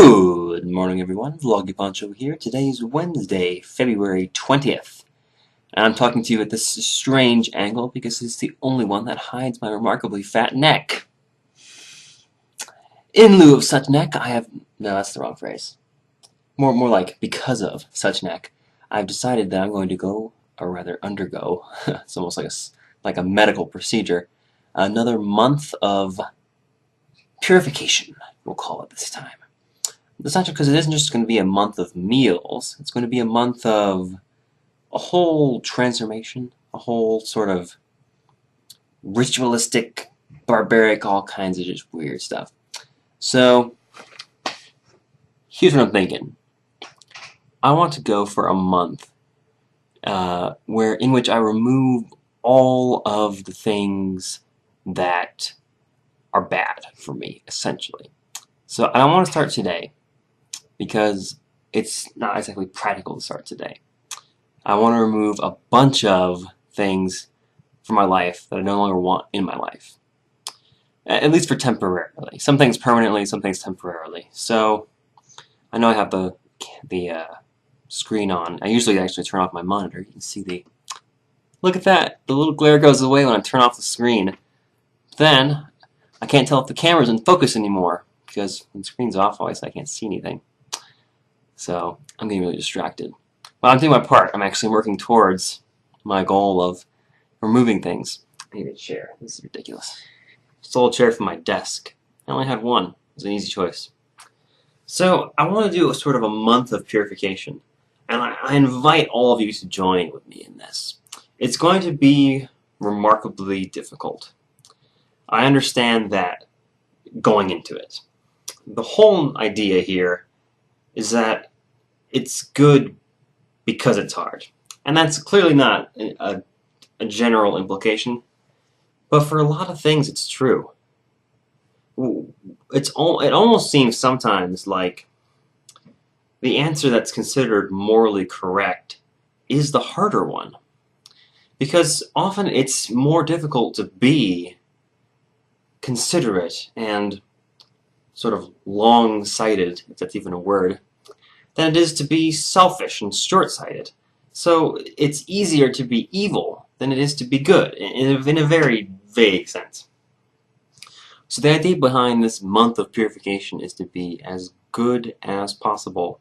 Good morning, everyone. Vloggy Poncho here. Today is Wednesday, February 20th. And I'm talking to you at this strange angle because it's the only one that hides my remarkably fat neck. In lieu of such neck, I have... No, that's the wrong phrase. More like because of such neck, I've decided that I'm going to go, or rather undergo, it's almost like a medical procedure, another month of purification, we'll call it this time. It's not just because it isn't just going to be a month of meals, it's going to be a month of a whole transformation, a whole sort of ritualistic, barbaric, all kinds of just weird stuff. So, here's what I'm thinking. I want to go for a month in which I remove all of the things that are bad for me, essentially. So I want to start today, because it's not exactly practical to start today. I want to remove a bunch of things from my life that I no longer want in my life. At least for temporarily. Some things permanently, some things temporarily. So, I know I have the screen on. I usually actually turn off my monitor. You can see the... Look at that! The little glare goes away when I turn off the screen. Then, I can't tell if the camera's in focus anymore, because when the screen's off, obviously I can't see anything. So, I'm getting really distracted. But I'm doing my part. I'm actually working towards my goal of removing things. I need a chair. This is ridiculous. Stole a chair from my desk. I only had one. It was an easy choice. So, I want to do a sort of a month of purification. And I invite all of you to join with me in this. It's going to be remarkably difficult. I understand that going into it. The whole idea here is that it's good because it's hard. And that's clearly not a general implication, but for a lot of things it's true. It almost seems sometimes like the answer that's considered morally correct is the harder one. Because often it's more difficult to be considerate and sort of long-sighted, if that's even a word, than it is to be selfish and short-sighted. So it's easier to be evil than it is to be good, in a very vague sense. So the idea behind this month of purification is to be as good as possible.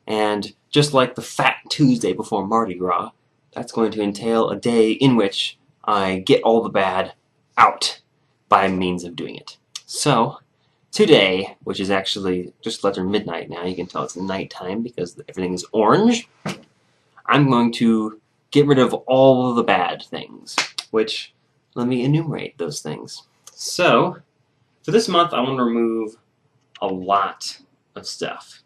And just like the Fat Tuesday before Mardi Gras, that's going to entail a day in which I get all the bad out by means of doing it. So, today, which is actually just after midnight now, you can tell it's nighttime because everything is orange, I'm going to get rid of all of the bad things, which, let me enumerate those things. So, for this month, I want to remove a lot of stuff.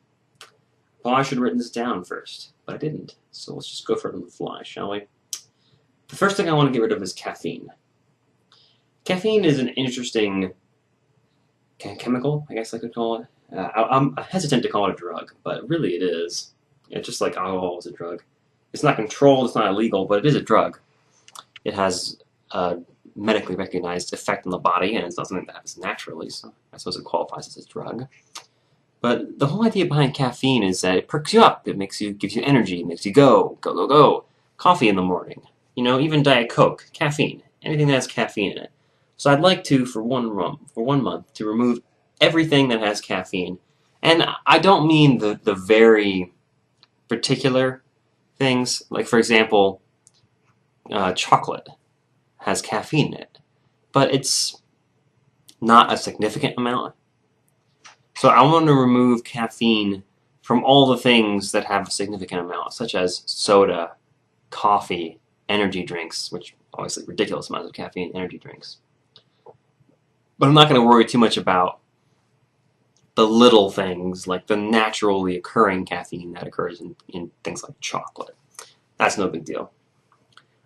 Well, I should have written this down first, but I didn't, so let's just go for it on the fly, shall we? The first thing I want to get rid of is caffeine. Caffeine is an interesting chemical, I guess I could call it. I'm hesitant to call it a drug, but really it is. It's just like alcohol is a drug. It's not controlled, it's not illegal, but it is a drug. It has a medically recognized effect on the body, and it's not something that happens naturally, so I suppose it qualifies as a drug. But the whole idea behind caffeine is that it perks you up, it gives you energy, it makes you go. Coffee in the morning, you know, even Diet Coke, caffeine, anything that has caffeine in it. So I'd like to, for one month, to remove everything that has caffeine. And I don't mean the very particular things. Like, for example, chocolate has caffeine in it. But it's not a significant amount. So I want to remove caffeine from all the things that have a significant amount, such as soda, coffee, energy drinks, which obviously ridiculous amounts of caffeine in energy drinks. But I'm not going to worry too much about the little things, like the naturally occurring caffeine that occurs in things like chocolate. That's no big deal.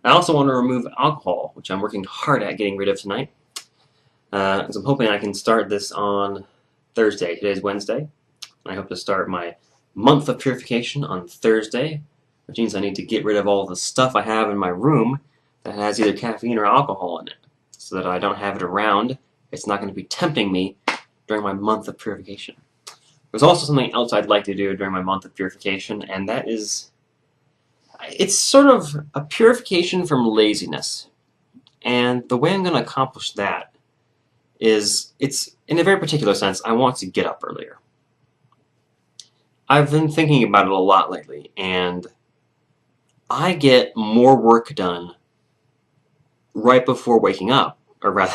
I also want to remove alcohol, which I'm working hard at getting rid of tonight. So I'm hoping I can start this on Thursday. Today's Wednesday. I hope to start my month of purification on Thursday, which means I need to get rid of all the stuff I have in my room that has either caffeine or alcohol in it, so that I don't have it around. It's not going to be tempting me during my month of purification. There's also something else I'd like to do during my month of purification, and that is, it's sort of a purification from laziness. And the way I'm going to accomplish that is, it's in a very particular sense, I want to get up earlier. I've been thinking about it a lot lately, and I get more work done right before waking up, or rather,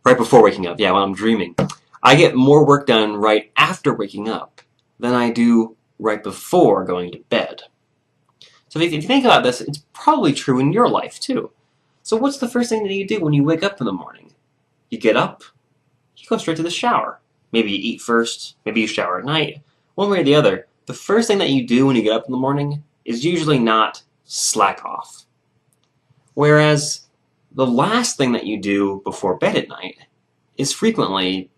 right before waking up, yeah, while I'm dreaming. I get more work done right after waking up than I do right before going to bed. So if you think about this, it's probably true in your life too. So what's the first thing that you do when you wake up in the morning? You get up, you go straight to the shower. Maybe you eat first, maybe you shower at night. One way or the other, the first thing that you do when you get up in the morning is usually not slack off. Whereas the last thing that you do before bed at night is frequently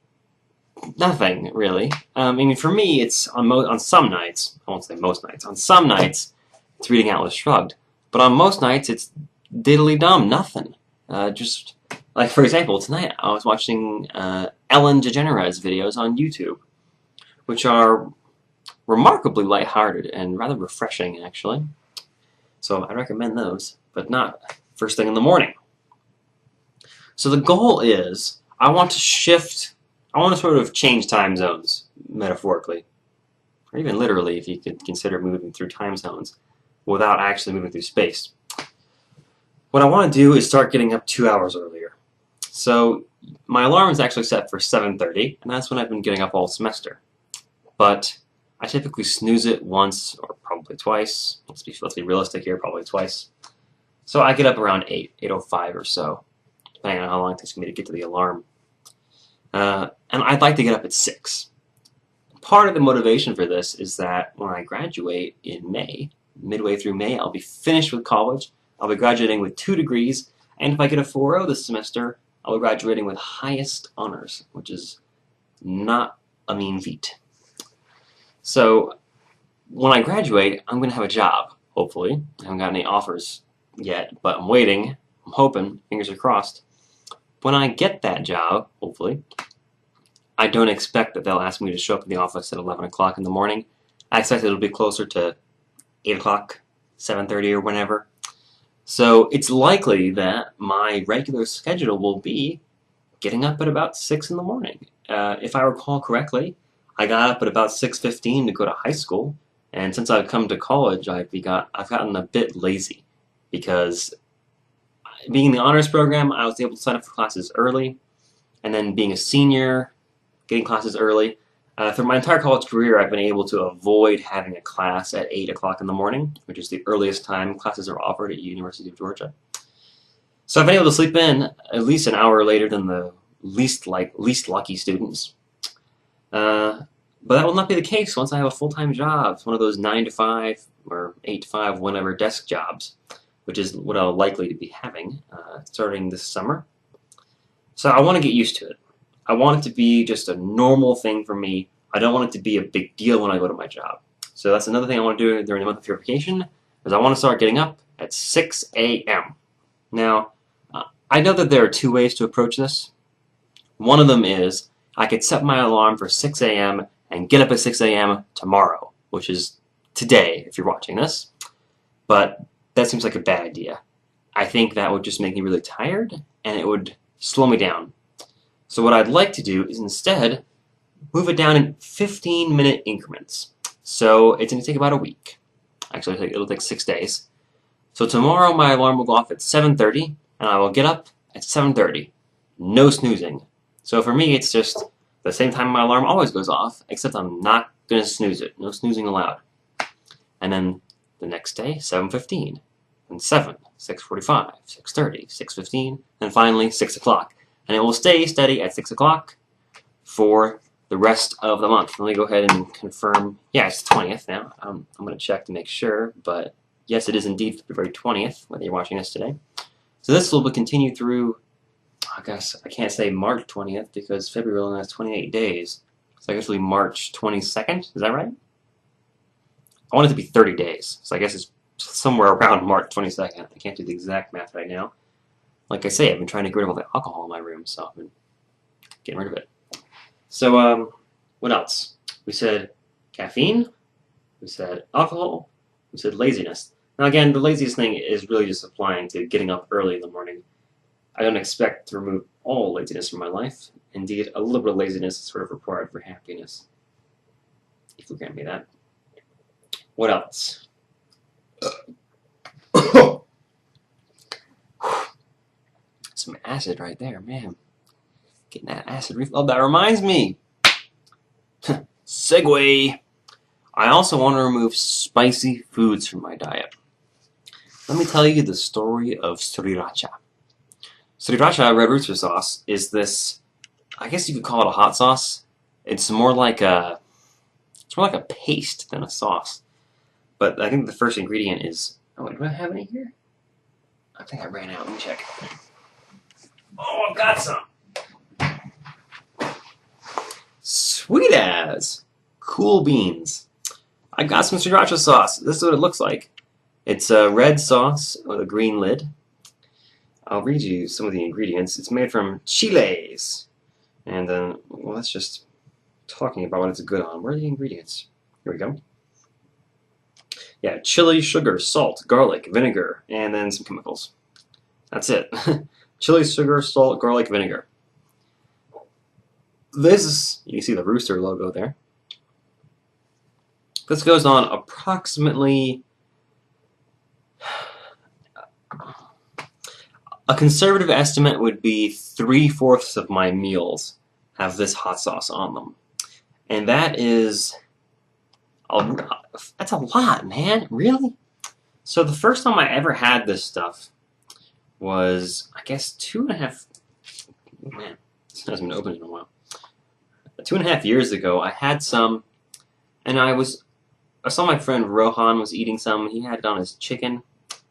nothing, really. I mean, for me, it's on some nights, I won't say most nights, on some nights, it's reading Atlas Shrugged. But on most nights, it's diddly-dumb, nothing. Just, like, for example, tonight I was watching Ellen DeGeneres videos on YouTube, which are remarkably lighthearted and rather refreshing, actually. So I recommend those, but not first thing in the morning. So the goal is, I want to sort of change time zones, metaphorically. Or even literally, if you could consider moving through time zones without actually moving through space. What I want to do is start getting up 2 hours earlier. So my alarm is actually set for 7:30, and that's when I've been getting up all semester. But I typically snooze it once, or probably twice. Let's be realistic here, probably twice. So I get up around 8:05 or so, depending on how long it takes me to get to the alarm. And I'd like to get up at 6. Part of the motivation for this is that when I graduate in May, midway through May, I'll be finished with college, I'll be graduating with 2 degrees, and if I get a 4.0 this semester, I'll be graduating with highest honors, which is not a mean feat. So when I graduate, I'm going to have a job, hopefully. I haven't got any offers yet, but I'm waiting, I'm hoping, fingers are crossed. When I get that job, hopefully, I don't expect that they'll ask me to show up in the office at 11 o'clock in the morning. I expect it'll be closer to 8 o'clock, 7:30 or whenever. So it's likely that my regular schedule will be getting up at about 6 in the morning. If I recall correctly, I got up at about 6:15 to go to high school, and since I've come to college, I've gotten a bit lazy because being in the honors program, I was able to sign up for classes early, and then being a senior, getting classes early. Through my entire college career, I've been able to avoid having a class at 8 o'clock in the morning, which is the earliest time classes are offered at University of Georgia. So I've been able to sleep in at least an hour later than the least lucky students. But that will not be the case once I have a full-time job, one of those 9 to 5 or 8 to 5, whatever desk jobs, which is what I'll likely to be having starting this summer. So I want to get used to it. I want it to be just a normal thing for me. I don't want it to be a big deal when I go to my job. So that's another thing I want to do during the month of purification, is I want to start getting up at 6 a.m. Now, I know that there are 2 ways to approach this. One of them is I could set my alarm for 6 a.m. and get up at 6 a.m. tomorrow, which is today if you're watching this. But that seems like a bad idea. I think that would just make me really tired, and it would slow me down. So what I'd like to do is instead move it down in 15-minute increments. So it's going to take about a week. Actually, it'll take 6 days. So tomorrow my alarm will go off at 7:30, and I will get up at 7:30. No snoozing. So for me, it's just the same time my alarm always goes off, except I'm not going to snooze it. No snoozing allowed. And then the next day, 7:15, and 7, 6:45, 6:30, 6:15, and finally 6 o'clock. And it will stay steady at 6 o'clock for the rest of the month. Let me go ahead and confirm. Yeah, it's the 20th now. I'm going to check to make sure, but yes, it is indeed February 20th, whether you're watching this today. So this will continue through, I guess I can't say March 20th because February only has 28 days. So I guess it'll be March 22nd, is that right? I want it to be 30 days, so I guess it's somewhere around March 22nd. I can't do the exact math right now. Like I say, I've been trying to get rid of all the alcohol in my room, so I've been getting rid of it. So, what else? We said caffeine, we said alcohol, we said laziness. Now again, the laziest thing is really just applying to getting up early in the morning. I don't expect to remove all laziness from my life. Indeed, a little bit of laziness is sort of required for happiness. If you grant me that. What else? Some acid right there, man. Getting that acid reflux. Oh, that reminds me. Segue. I also want to remove spicy foods from my diet. Let me tell you the story of sriracha. Sriracha, red rooster sauce, is this, I guess you could call it a hot sauce. It's more like a paste than a sauce. But I think the first ingredient is, oh, do I have any here? I think I ran out. Let me check. Oh, I've got some. Sweet as. Cool beans. I got some sriracha sauce. This is what it looks like. It's a red sauce with a green lid. I'll read you some of the ingredients. It's made from chiles. And then, well, that's just talking about what it's good on. Where are the ingredients? Here we go. Yeah, chili, sugar, salt, garlic, vinegar, and then some chemicals. That's it. Chili, sugar, salt, garlic, vinegar. This is, you can see the rooster logo there. This goes on approximately, a conservative estimate would be 3/4 of my meals have this hot sauce on them. And that is, that's a lot, man. Really? So the first time I ever had this stuff was, I guess, 2.5, oh man, this hasn't been opened in a while. 2.5 years ago, I had some, and I saw my friend Rohan was eating some, and he had it on his chicken.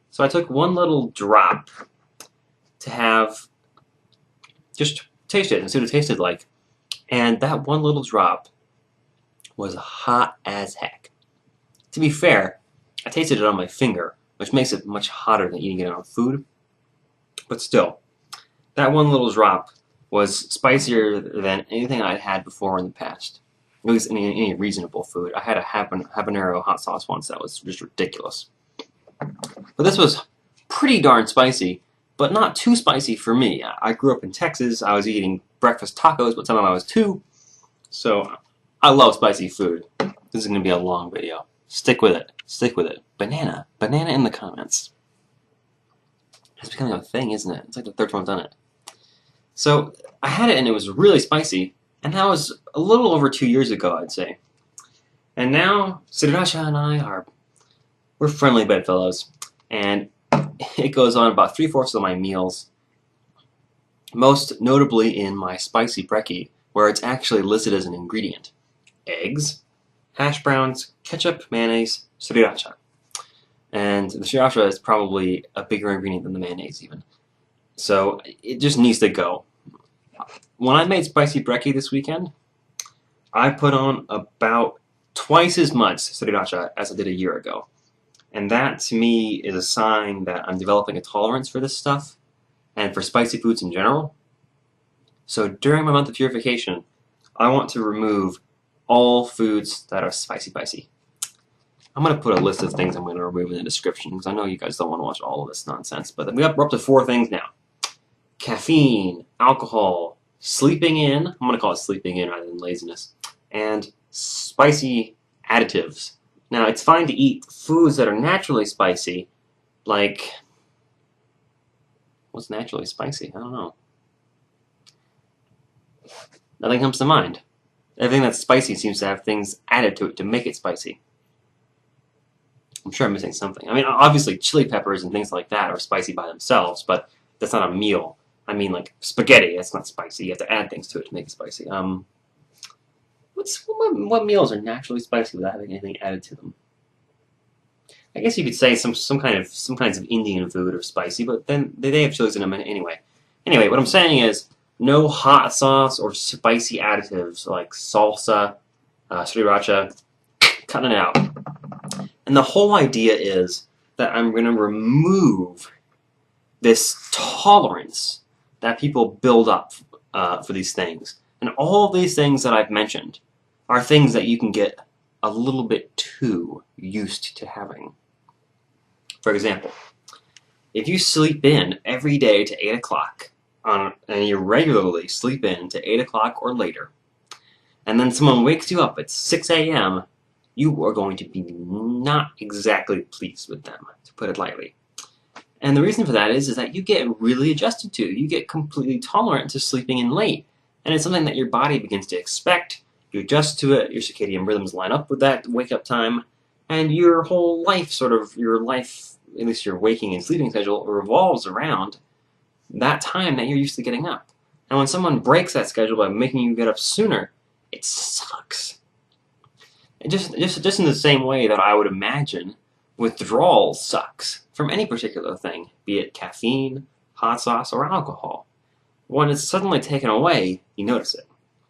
So I took one little drop to have, just taste it and see what it tasted like. And that one little drop was hot as heck. To be fair, I tasted it on my finger, which makes it much hotter than eating it on food. But still, that one little drop was spicier than anything I'd had before in the past. At least any reasonable food. I had a habanero hot sauce once that was just ridiculous. But this was pretty darn spicy, but not too spicy for me. I grew up in Texas. I was eating breakfast tacos by the time I was 2. So I love spicy food. This is going to be a long video. Stick with it. Stick with it. Banana. Banana in the comments. It's becoming a thing, isn't it? It's like the third time I've done it. So I had it and it was really spicy. And that was a little over 2 years ago, I'd say. And now, Sriracha and we're friendly bedfellows. And it goes on about 3/4 of my meals. Most notably in my spicy brekkie, where it's actually listed as an ingredient. Eggs, hash browns, ketchup, mayonnaise, sriracha. And the sriracha is probably a bigger ingredient than the mayonnaise even. So it just needs to go. When I made spicy brekkie this weekend, I put on about twice as much sriracha as I did a year ago. And that, to me, is a sign that I'm developing a tolerance for this stuff and for spicy foods in general. So during my month of purification, I want to remove all foods that are spicy. I'm going to put a list of things I'm going to remove in the description because I know you guys don't want to watch all of this nonsense. But we're up to 4 things now. Caffeine, alcohol, sleeping in, I'm going to call it sleeping in rather than laziness, and spicy additives. Now, it's fine to eat foods that are naturally spicy, like, what's naturally spicy? I don't know. Nothing comes to mind. Everything that's spicy seems to have things added to it to make it spicy. I'm sure I'm missing something. I mean, obviously, chili peppers and things like that are spicy by themselves, but that's not a meal. I mean, like, spaghetti, that's not spicy. You have to add things to it to make it spicy. What meals are naturally spicy without having anything added to them? I guess you could say some kinds of Indian food are spicy, but then they have chilies in them anyway. Anyway, what I'm saying is no hot sauce or spicy additives like salsa, sriracha, cutting it out. And the whole idea is that I'm going to remove this tolerance that people build up for these things. And all these things that I've mentioned are things that you can get a little bit too used to having. For example, if you sleep in every day to 8 o'clock, and you regularly sleep in to 8 o'clock or later, and then someone wakes you up at 6 a.m., you are going to be not exactly pleased with them, to put it lightly. And the reason for that is that you get really adjusted to. You get completely tolerant to sleeping in late. And it's something that your body begins to expect. You adjust to it, your circadian rhythms line up with that wake-up time, and your whole life, at least your waking and sleeping schedule, revolves around that time that you're used to getting up. And when someone breaks that schedule by making you get up sooner, it sucks. And just in the same way that I would imagine withdrawal sucks from any particular thing, be it caffeine, hot sauce, or alcohol. When it's suddenly taken away, you notice it.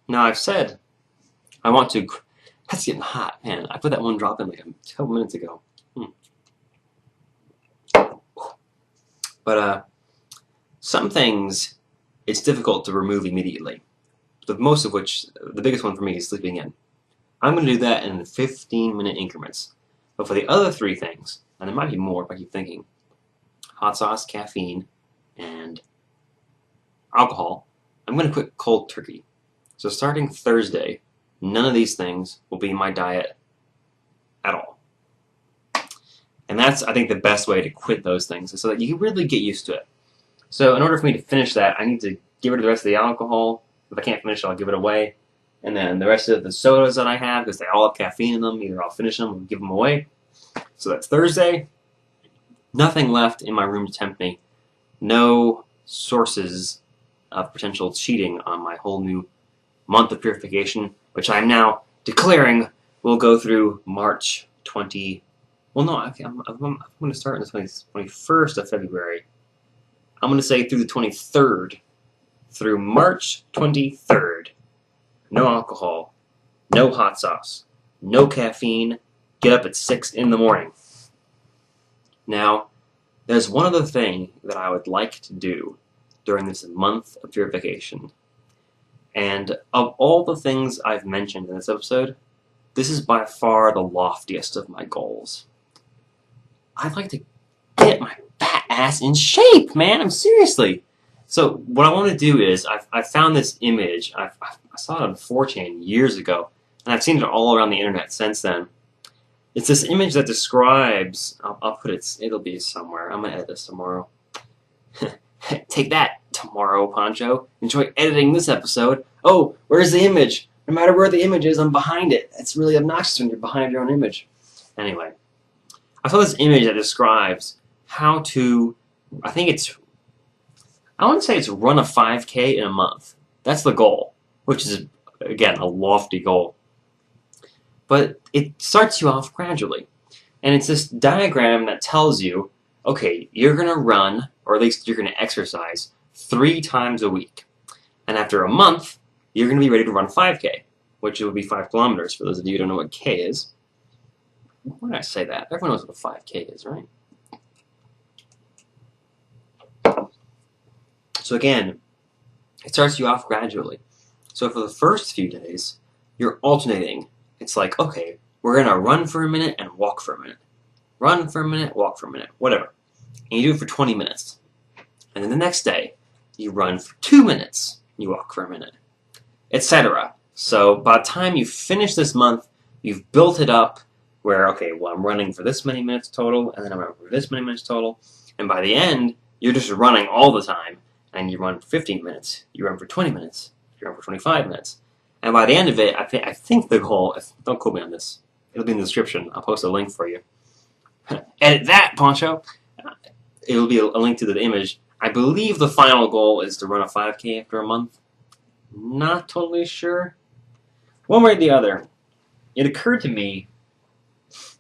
Now, I've said I want to... That's getting hot, man. I put that one drop in like a couple minutes ago. But some things it's difficult to remove immediately. The biggest one for me is sleeping in. I'm going to do that in 15-minute increments. But for the other three things, and there might be more if I keep thinking, hot sauce, caffeine, and alcohol, I'm going to quit cold turkey. So starting Thursday, none of these things will be in my diet at all. And that's, I think, the best way to quit those things, so that you can really get used to it. So in order for me to finish that, I need to get rid of the rest of the alcohol. If I can't finish it, I'll give it away. And then the rest of the sodas that I have, because they all have caffeine in them, either I'll finish them or give them away. So that's Thursday. Nothing left in my room to tempt me. No sources of potential cheating on my whole new month of purification, which I'm now declaring will go through March 20. Well, no, I'm going to start on the 21st of February. I'm going to say through the 23rd, through March 23rd. No alcohol, no hot sauce, no caffeine, get up at 6 in the morning. Now, there's one other thing that I would like to do during this month of purification. And of all the things I've mentioned in this episode, this is by far the loftiest of my goals. I'd like to get my fat ass in shape, man. I'm seriously. So what I want to do is, I found this image. I saw it on 4chan years ago, and I've seen it all around the internet since then. It's this image that describes, I'll put it, it'll be somewhere. I'm going to edit this tomorrow. Take that, tomorrow, Poncho. Enjoy editing this episode. Oh, where's the image? No matter where the image is, I'm behind it. It's really obnoxious when you're behind your own image. Anyway, I saw this image that describes how to, I want to say it's run a 5K in a month. That's the goal, which is, again, a lofty goal. But it starts you off gradually. And it's this diagram that tells you, okay, you're going to run, or at least you're going to exercise, 3 times a week. And after a month, you're going to be ready to run 5K, which would be 5 kilometers, for those of you who don't know what K is. Why did I say that? Everyone knows what a 5K is, right? So again, it starts you off gradually. So for the first few days, you're alternating. It's like, okay, we're going to run for a minute and walk for a minute. Run for a minute, walk for a minute, whatever. And you do it for 20 minutes. And then the next day, you run for 2 minutes, you walk for a minute, etc. So by the time you finish this month, you've built it up where, okay, well, I'm running for this many minutes total, and then I'm running for this many minutes total. And by the end, you're just running all the time. And you run for 15 minutes, you run for 20 minutes, you run for 25 minutes. And by the end of it, I think the goal, don't quote me on this, it'll be in the description, I'll post a link for you. Edit that, Poncho! It'll be a link to the image. I believe the final goal is to run a 5K after a month. Not totally sure. One way or the other, it occurred to me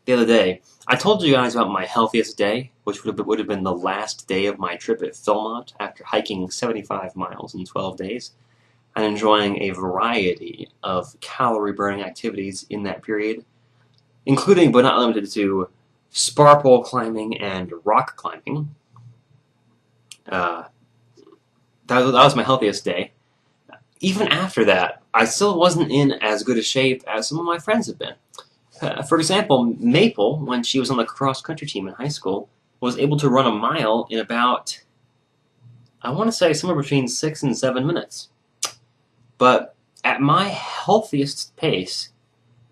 the other day, I told you guys about my healthiest day, which would have been the last day of my trip at Philmont after hiking 75 miles in 12 days and enjoying a variety of calorie-burning activities in that period, including but not limited to spar pole climbing and rock climbing. That was my healthiest day. Even after that, I still wasn't in as good a shape as some of my friends have been. For example, Maple, when she was on the cross-country team in high school, was able to run a mile in about, I want to say, somewhere between 6 and 7 minutes. But at my healthiest pace,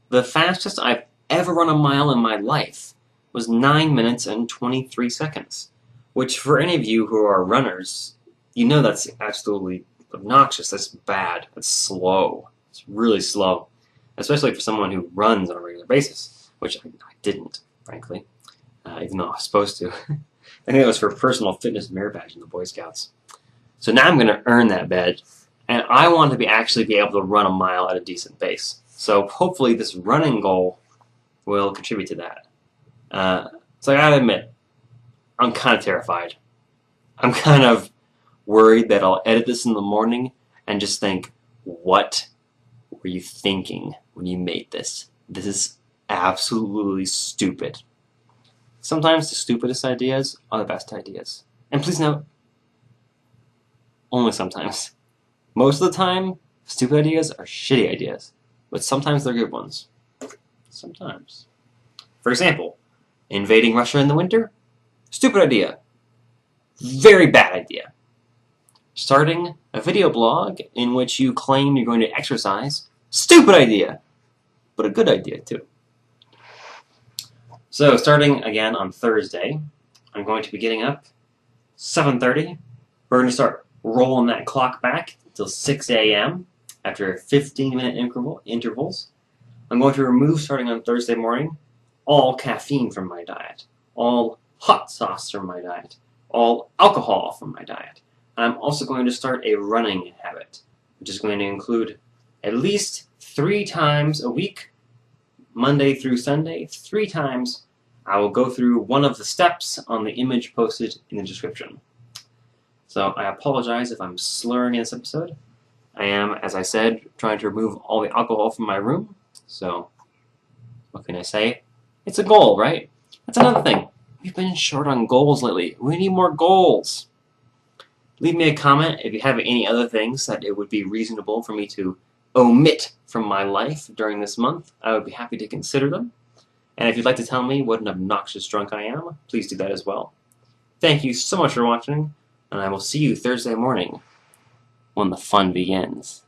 the fastest I've ever run a mile in my life was 9 minutes and 23 seconds, which for any of you who are runners, you know that's absolutely obnoxious. That's bad. That's slow. It's really slow, especially for someone who runs on a regular basis, which I didn't, frankly, even though I was supposed to. I think it was for personal fitness merit badge in the Boy Scouts. So now I'm going to earn that badge, and I want to actually be able to run a mile at a decent pace. So hopefully this running goal will contribute to that. So I gotta admit, I'm kind of terrified. I'm kind of worried that I'll edit this in the morning and just think, what were you thinking when you made this? This is absolutely stupid. Sometimes the stupidest ideas are the best ideas. And please note, only sometimes. Most of the time, stupid ideas are shitty ideas, but sometimes they're good ones. Sometimes. For example, invading Russia in the winter? Stupid idea. Very bad idea. Starting a video blog in which you claim you're going to exercise? Stupid idea. But a good idea, too. So, starting again on Thursday, I'm going to be getting up 7:30. We're going to start rolling that clock back until 6 a.m. after 15-minute intervals. I'm going to remove, starting on Thursday morning, all caffeine from my diet, all hot sauce from my diet, all alcohol from my diet. I'm also going to start a running habit, which is going to include at least 3 times a week, Monday through Sunday, 3 times. I will go through one of the steps on the image posted in the description. So I apologize if I'm slurring in this episode. I am, as I said, trying to remove all the alcohol from my room. So, what can I say? It's a goal, right? That's another thing. We've been short on goals lately. We need more goals. Leave me a comment if you have any other things that it would be reasonable for me to omit from my life during this month. I would be happy to consider them. And if you'd like to tell me what an obnoxious drunk I am, please do that as well. Thank you so much for watching, and I will see you Thursday morning when the fun begins.